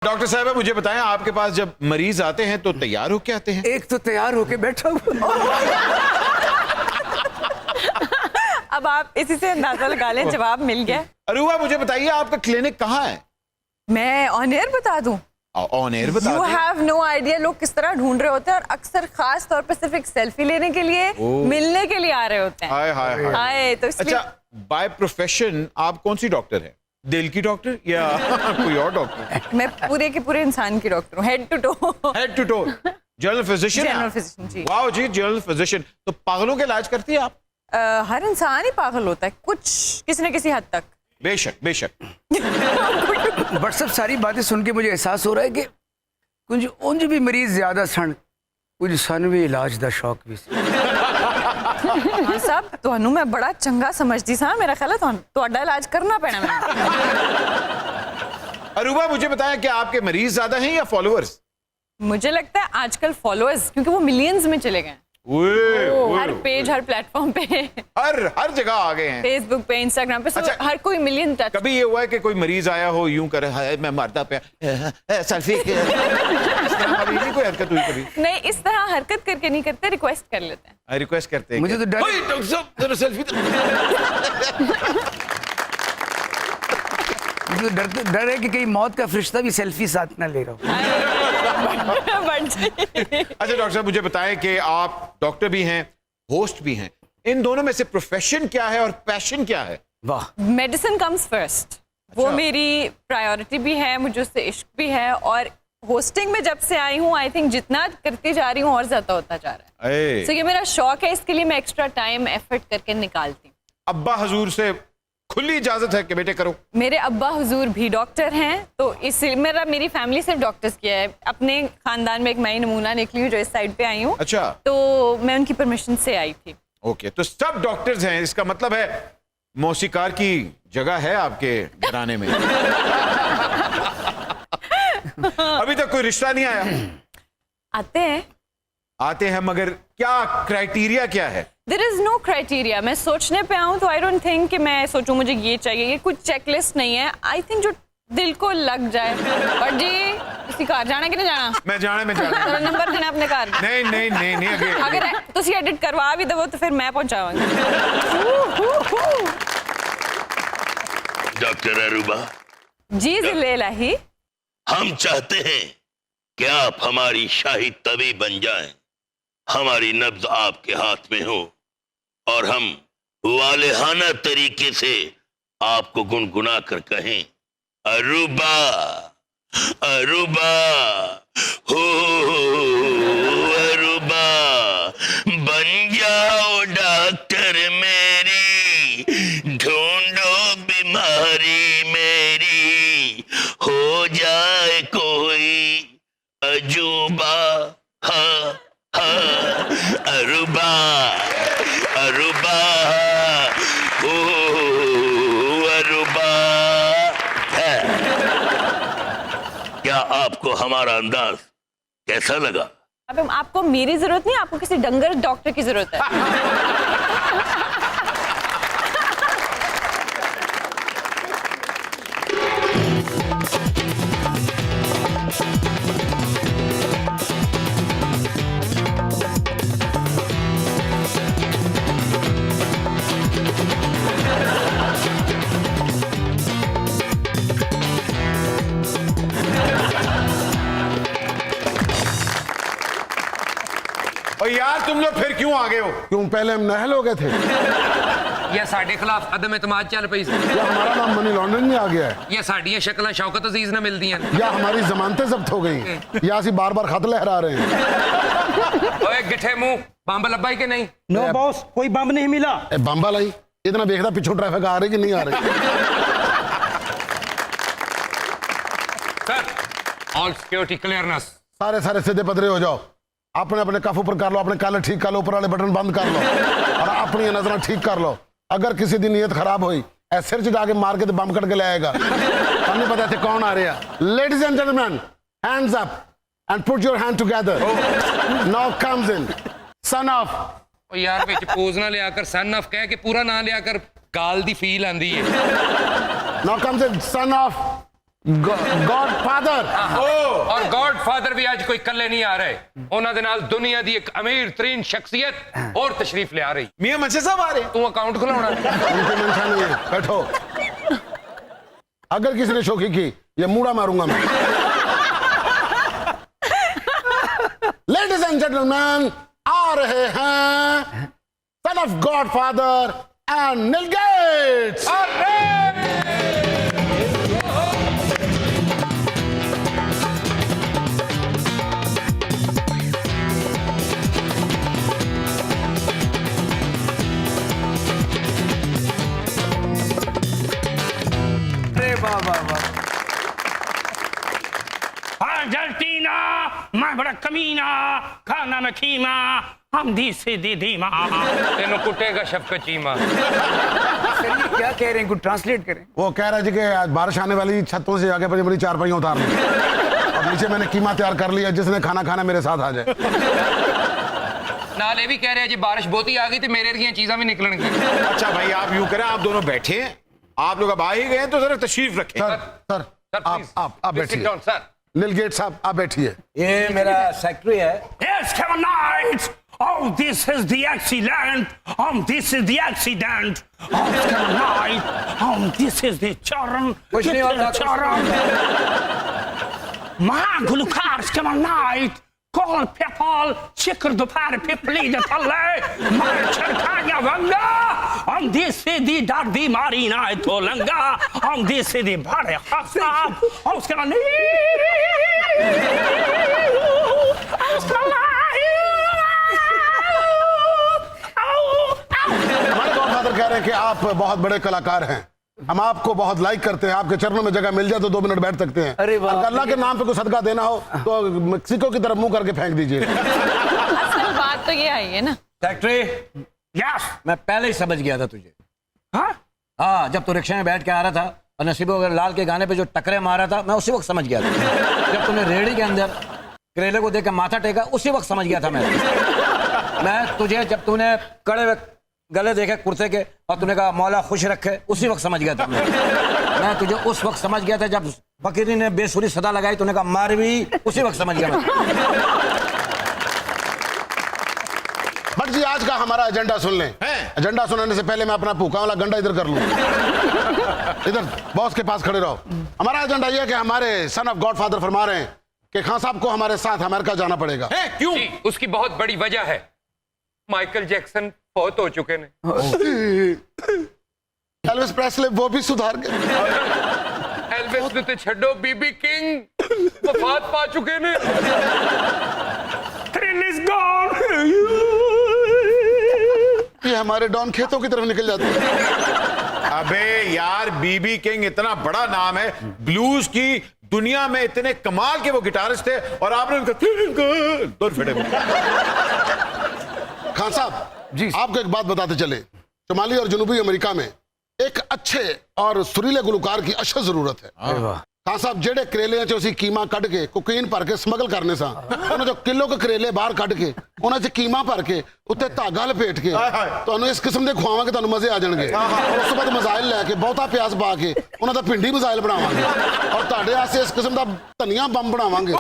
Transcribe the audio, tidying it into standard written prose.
Doctor साहब मुझे बताएं, आपके पास जब मरीज आते हैं तो तैयार होके आते हैं? एक तो तैयार होके बैठा हुआ। अब आप इसी से अंदाजा लगा लें, जवाब मिल गया। अरूबा मुझे बताइए आपका क्लिनिक कहाँ है? मैं ऑन एयर बता दूं? ऑन एयर बता यू दें। हैव नो आइडिया लोग किस तरह ढूंढ रहे होते हैं, और अक्सर खास तौर पर सिर्फ एक सेल्फी लेने के लिए, मिलने के लिए आ रहे होते हैं। हाय हाय हाय। आए तो इसलिए। अच्छा, बाय प्रोफेशन आप कौन सी डॉक्टर है? दिल की डॉक्टर या कोई और डॉक्टर? मैं पूरे के पूरे इंसान की डॉक्टर हूँ, head to toe. Head to toe general physician? General physician जी। वाओ जी, जनरल फिजिशियन। तो पागलों का इलाज करती है आप? हर इंसान ही पागल होता है कुछ, किसी न किसी हद तक। बेशक बेशक। बट सब सारी बातें सुन के मुझे एहसास हो रहा है कि कुछ उंज भी मरीज ज्यादा सन, कुछ सन भी इलाज दा शौक भी हाँ साहब, ਤੁਹਾਨੂੰ मैं बड़ा चंगा समझती सा, मेरा ख्याल है ਤੁਹਾਡਾ इलाज करना पैना मैंने। अरूबा मुझे बताएं कि आपके मरीज ज्यादा हैं या फॉलोअर्स? मुझे लगता है आजकल फॉलोअर्स, क्योंकि वो मिलियंस में चले गए। हर पेज, हर प्लेटफॉर्म पे, हर जगह आ गए हैं। फेसबुक पे, इंस्टाग्राम पे, अच्छा, हर कोई मिलियन टच। कभी ये हुआ है कि कोई मरीज आया हो यूं करे, हाय मैं मरता पे सेल्फी इस तरह वाली नहीं कोई हरकत हुई कभी? नहीं, इस तरह हरकत करके नहीं करते, रिक्वेस्ट कर लेते हैं। रिक्वेस्ट करते हैं? मुझे तो डर, ओए डॉक्टर साहब जरा सेल्फी मुझे तो डर है कि कहीं मौत का फरिश्ता भी सेल्फी साथ ना ले रहा हो। अच्छा डॉक्टर साहब मुझे बताएं कि आप डॉक्टर भी हैं, होस्ट भी हैं, इन दोनों में से प्रोफेशन क्या है और पैशन क्या है? वाह, मेडिसिन कम्स फर्स्ट, वो अच्छा। मेरी प्रायोरिटी भी है, मुझे उससे इश्क भी है, और होस्टिंग में जब से आई हूँ आई थिंक जितना करती जा रही हूँ और ज्यादा होता जा रहा है। तो ये मेरा शौक है, इसके लिए मैं एक्स्ट्रा टाइम एफर्ट करके निकालती हूँ। अब्बा हजूर से खुली इजाजत है कि बेटे करो? मेरे अब्बा हुजूर भी डॉक्टर हैं, तो इसलिए मेरी फैमिली सिर्फ डॉक्टर्स की है। अपने खानदान में एक नई नमूना निकली हूँ जो इस साइड पे आई हूँ। अच्छा, तो मैं उनकी परमिशन से आई थी। ओके, तो सब डॉक्टर्स हैं, इसका मतलब है मौसीकार की जगह है आपके घराने में। अभी तक कोई रिश्ता नहीं आया? आते हैं मगर क्या क्राइटेरिया क्या है? There is no criteria. मैं सोचने पे आऊँ तो आई डोंट थिंक कि मैं सोचूं मुझे ये चाहिए, ये कुछ चेकलिस्ट नहीं है। आई थिंक जो दिल को लग जाए। और जी किसी घर जाना कि नहीं जाना? मैं जाना तो नंबर देना अपने घर। नहीं नहीं नहीं नहीं, अगर तुसी एडिट करवा भी दो तो फिर मैं पहुंचाऊंगी। डॉक्टर अरूबा जी जिले इलाही, हम चाहते हैं कि आप हमारी शाही तबीब बन जाएं, हमारी नब्ज आपके हाथ में हो और हम वालेहाना तरीके से आपको गुनगुना कर कहें, अरूबा अरूबा हो अरूबा, बन जाओ डॉक्टर मेरी, ढूंढो बीमारी मेरी, हो जाए कोई अजूबा। हाँ हाँ अरूबा अरूबा ओ अरूबा। क्या आपको हमारा अंदाज कैसा लगा? अब आपको मेरी जरूरत नहीं, आपको किसी डंगर डॉक्टर की जरूरत है। और यार तुम लोग फिर क्यों आ गए हो? क्यों पहले हम नहल हो गए थे या साडे खिलाफ अदम एतमाद चल पई सी, या हमारा नाम मनी लॉन्ड्रिंग में आ गया है, या साडियां शक्लां शौकत अजीज ना मिलदियां, या हमारी जमानतें जब्त हो गई, या ਅਸੀਂ बार-बार खत लहरा रहे हैं। ओए गिठे मुंह, बंब लब्बा ही कि नहीं? नो बॉस, कोई बम नहीं मिला। ए बंबा लाई इतना देखदा पिछों ट्रैफिक आ रही कि नहीं आ रही? Sir all security clearance. सारे सीधे पदरे हो जाओ, अपने अपने कफ ऊपर कर लो, अपने काले ठीक कर लो, ऊपर वाले बटन बंद कर लो और अपनी नजर ठीक कर लो। अगर किसी दिन नीयत खराब हुई ए सिर च जाके मार के तो बम कट के ले आएगा। हमें पता है कौन आ रहा है। Ladies and gentleman, hands up and put your hand together. Now comes in son of. ओ यार विच पोज ना लिया कर, सन ऑफ कह के पूरा ना लिया कर, गाल दी फील आंदी है। Now comes in son of god father. और गॉड फादर भी आज कोई कल्ले नहीं आ रहे, ਉਹਨਾਂ ਦੇ ਨਾਲ ਦੁਨੀਆ ਦੀ ਇੱਕ ਅਮੀਰ ਤਰੀਨ ਸ਼ਖਸੀਅਤ ਹੋਰ ਤਸ਼ਰੀਫ ਲਿਆ ਰਹੀ। मियां मंशा साहब आ रहे हैं। ਤੂੰ ਅਕਾਊਂਟ ਖੁਲਾਉਣਾ उनकी मंशा नहीं है, बैठो। अगर किसी ने शोखी की ये मूड़ा मारूंगा मैं। लेडीज एंड जेंटलमैन, आ रहे हैं son of god father and nil gates. अरे वाह वाह वाह। अर्जेंटीना मैं बड़ा कमीना, खाना में खीमा, हम दी से दी धीमा। ਤੈਨੂੰ ਕੁੱਟੇਗਾ ਸ਼ਫਕਤ ਚੀਮਾ। सर ये क्या कह रहे हैं, कुछ ट्रांसलेट करें। वो कह रहा है जी कि आज बारिश आने वाली, छतों से आगे बड़ी बड़ी चारपाइयां उतार ली। अब नीचे मैंने कीमा तैयार कर लिया, जिसने खाना खाना मेरे साथ आ जाए। ਨਾਲ ਇਹ ਵੀ ਕਹਿ ਰਿਹਾ ਜੇ ਬਾਰਿਸ਼ ਬਹੁਤੀ ਆ ਗਈ ਤੇ ਮੇਰੇ ਦੀਆਂ ਚੀਜ਼ਾਂ ਵੀ ਨਿਕਲਣਗੀਆਂ। अच्छा भाई आप यूं करें, आप दोनों बैठे हैं, आप लोग अब आ ही गए हैं तो जरा तशरीफ रखें। सर सर सर आप बैठिए। सर निल गेट साहब आप बैठिए। ये मेरा सेक्रेटरी है। Yes, come on, night. Oh, this is the accident. This is the accident. Oh, come on, night. This is the children. कुछ नहीं होगा, कुछ Man, glucose, come on, night. Call people, chicken the party people in the tale. Marcher kanya vanga. This is the dark marina tolanga. This is the body hasab. Come on, हमारे godfather कह रहे हैं कि आप बहुत बड़े कलाकार हैं, हम आपको बहुत लाइक करते हैं, आपके चरणों में जगह मिल जाए तो 2 मिनट बैठ सकते हैं। अरे वाह। और अल्लाह के नाम पे कोई सदका देना हो तो मेक्सिको की तरफ मुंह करके फेंक दीजिए। असल बात तो ये आई है ना। Secretary, Yes. मैं पहले ही समझ गया था तुझे। Huh? हाँ, जब तू रिक्शा में बैठ के आ रहा था और नसीबो लाल के गाने पे जो टकरे मारा था, मैं उसी वक्त समझ गया था। जब तूने रेहड़ी के अंदर करेले को देख के माथा टेका, उसी वक्त समझ गया था मैं तुझे। जब तूने कड़े हुए गले देखे कुर्ते के और तूने कहा मौला खुश रखे, उसी वक्त समझ गया था मैं तुझे उस वक्त समझ गया था। जब फकीरी ने बेसुरी सदा लगाई, तूने कहा मारवी, उसी वक्त समझ गया मैं। बट जी आज का हमारा एजेंडा सुन लें। एजेंडा सुनाने से पहले मैं अपना भूखा वाला गंडा इधर कर लूं। इधर बॉस के पास खड़े रहो। हमारा एजेंडा यह है कि हमारे सन ऑफ गॉड फादर फरमा रहे हैं कि खान साहब को हमारे साथ अमेरिका जाना पड़ेगा। क्यों? जी, उसकी बहुत बड़ी वजह है, माइकल जैक्सन बहुत हो चुके ने। एल्विस प्रेस्ले वो भी सुधार गए। एल्विस ने तो छड्डो, बीबी किंग वफात पा चुके ने। Thrill is gone. ये हमारे डॉन खेतों की तरफ निकल जाते हैं। अबे यार, बीबी किंग इतना बड़ा नाम है, ब्लूज की दुनिया में इतने कमाल के वो गिटारिस्ट थे और आपने उनका दूर फिटे। खान साहब जी। आपको एक बात बताते चले, शुमाली और जनूबी अमेरिका में एक अच्छे और सुरीले गुलकार की अशद जरूरत है। अरे वाह। खान साहब जेडे करेले च उसी कीमा कट के कोकीन भर के स्मगल करने सा, उन्हें जो किलो के करेले बाहर कट के उन्हें कीमा भर के उत्ते धागा लपेट के तो इस किस्म के खुआवांगे, तो मजे आ जाएंगे। और उस बाद मजाइल लैके बहुता प्याज पा के उन्होंने भिंडी मजाइल बनावांगे और तुहाडे वास्ते इस किस्म का धनिया बंब बनावांगे।